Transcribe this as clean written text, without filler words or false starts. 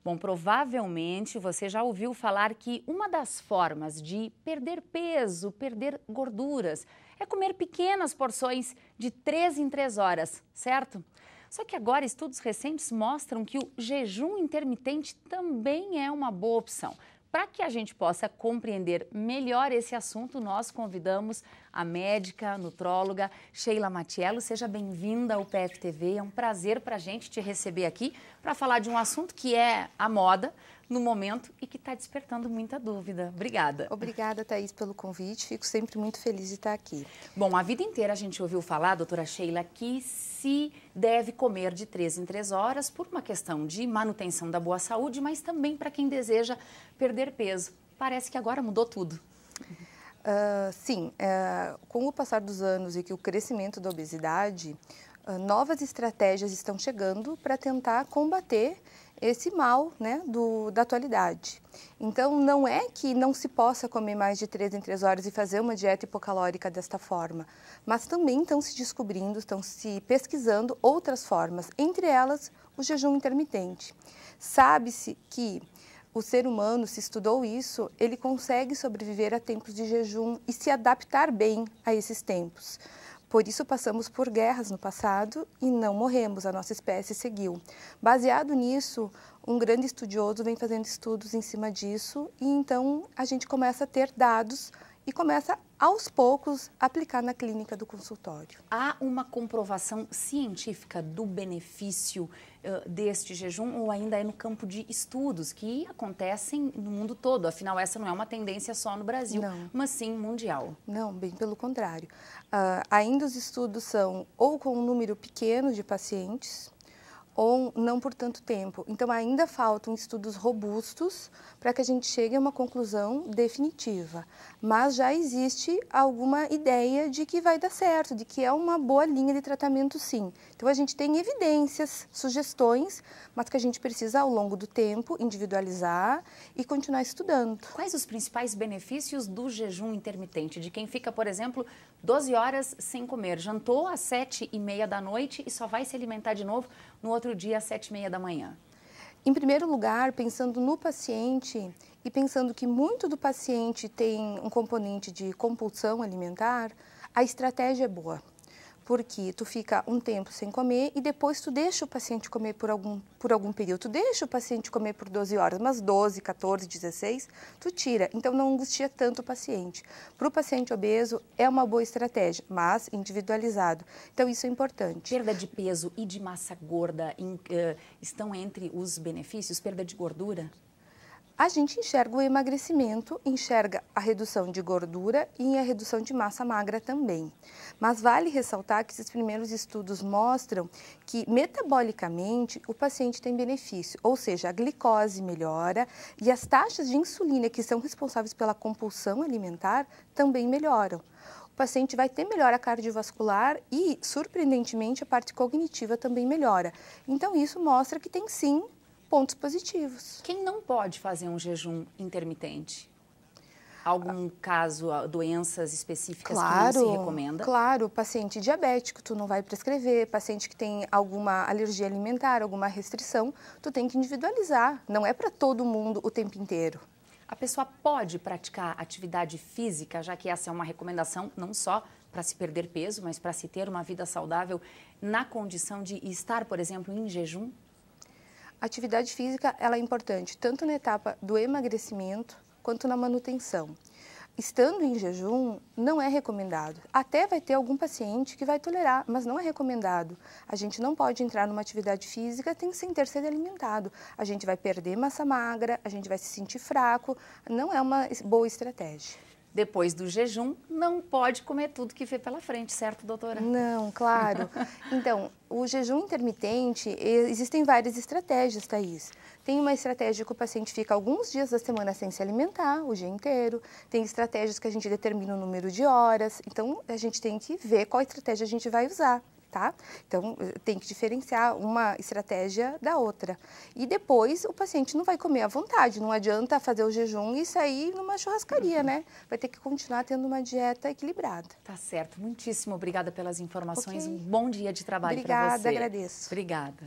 Bom, provavelmente você já ouviu falar que uma das formas de perder peso, perder gorduras, é comer pequenas porções de 3 em 3 horas, certo? Só que agora estudos recentes mostram que o jejum intermitente também é uma boa opção. Para que a gente possa compreender melhor esse assunto, nós convidamos a médica, nutróloga Sheila Matiello. Seja bem-vinda ao PFTV. É um prazer para a gente te receber aqui para falar de um assunto que é a moda no momento e que está despertando muita dúvida. Obrigada. Obrigada, Thaís, pelo convite. Fico sempre muito feliz de estar aqui. Bom, a vida inteira a gente ouviu falar, doutora Sheila, que se deve comer de 3 em 3 horas por uma questão de manutenção da boa saúde, mas também para quem deseja perder peso. Parece que agora mudou tudo. Sim, com o passar dos anos e que o crescimento da obesidade, novas estratégias estão chegando para tentar combater esse mal, né, da atualidade. Então, não é que não se possa comer mais de 3 em 3 horas e fazer uma dieta hipocalórica desta forma, mas também estão se descobrindo, estão se pesquisando outras formas, entre elas o jejum intermitente. Sabe-se que o ser humano, se estudou isso, ele consegue sobreviver a tempos de jejum e se adaptar bem a esses tempos. Por isso passamos por guerras no passado e não morremos, a nossa espécie seguiu. Baseado nisso, um grande estudioso vem fazendo estudos em cima disso e então a gente começa a ter dados e começa aos poucos a aplicar na clínica do consultório. Há uma comprovação científica do benefício deste jejum ou ainda é no campo de estudos que acontecem no mundo todo? Afinal, essa não é uma tendência só no Brasil, mas sim mundial. Não, bem pelo contrário. Ainda os estudos são ou com um número pequeno de pacientes ou não por tanto tempo. Então, ainda faltam estudos robustos para que a gente chegue a uma conclusão definitiva. Mas já existe alguma ideia de que vai dar certo, de que é uma boa linha de tratamento, sim. Então, a gente tem evidências, sugestões, mas que a gente precisa, ao longo do tempo, individualizar e continuar estudando. Quais os principais benefícios do jejum intermitente? De quem fica, por exemplo, 12 horas sem comer, jantou às 7h30 da noite e só vai se alimentar de novo no outro dia às 7h30 da manhã? Em primeiro lugar, pensando no paciente e pensando que muito do paciente tem um componente de compulsão alimentar, a estratégia é boa. Porque tu fica um tempo sem comer e depois tu deixa o paciente comer por algum período. Tu deixa o paciente comer por 12 horas, mas 12, 14, 16, tu tira. Então, não angustia tanto o paciente. Para o paciente obeso, é uma boa estratégia, mas individualizado. Então, isso é importante. Perda de peso e de massa gorda estão entre os benefícios? Perda de gordura? A gente enxerga o emagrecimento, enxerga a redução de gordura e a redução de massa magra também. Mas vale ressaltar que esses primeiros estudos mostram que metabolicamente o paciente tem benefício, ou seja, a glicose melhora e as taxas de insulina que são responsáveis pela compulsão alimentar também melhoram. O paciente vai ter melhora cardiovascular e, surpreendentemente, a parte cognitiva também melhora. Então, isso mostra que tem sim pontos positivos. Quem não pode fazer um jejum intermitente? Algum caso, doenças específicas que não se recomenda? Claro, paciente diabético, tu não vai prescrever, paciente que tem alguma alergia alimentar, alguma restrição, tu tem que individualizar, não é para todo mundo o tempo inteiro. A pessoa pode praticar atividade física, já que essa é uma recomendação não só para se perder peso, mas para se ter uma vida saudável, na condição de estar, por exemplo, em jejum? A atividade física ela é importante tanto na etapa do emagrecimento quanto na manutenção. Estando em jejum, não é recomendado. Até vai ter algum paciente que vai tolerar, mas não é recomendado. A gente não pode entrar numa atividade física sem ter sido alimentado. A gente vai perder massa magra, a gente vai se sentir fraco, não é uma boa estratégia. Depois do jejum, não pode comer tudo que vê pela frente, certo, doutora? Não, claro. Então, o jejum intermitente, existem várias estratégias, Thaís. Tem uma estratégia que o paciente fica alguns dias da semana sem se alimentar, o dia inteiro. Tem estratégias que a gente determina o número de horas. Então, a gente tem que ver qual estratégia a gente vai usar. Tá? Então, tem que diferenciar uma estratégia da outra. E depois, o paciente não vai comer à vontade, não adianta fazer o jejum e sair numa churrascaria, né? Vai ter que continuar tendo uma dieta equilibrada. Tá certo. Muitíssimo obrigada pelas informações. Okay. Um bom dia de trabalho para você. Obrigada, agradeço. Obrigada.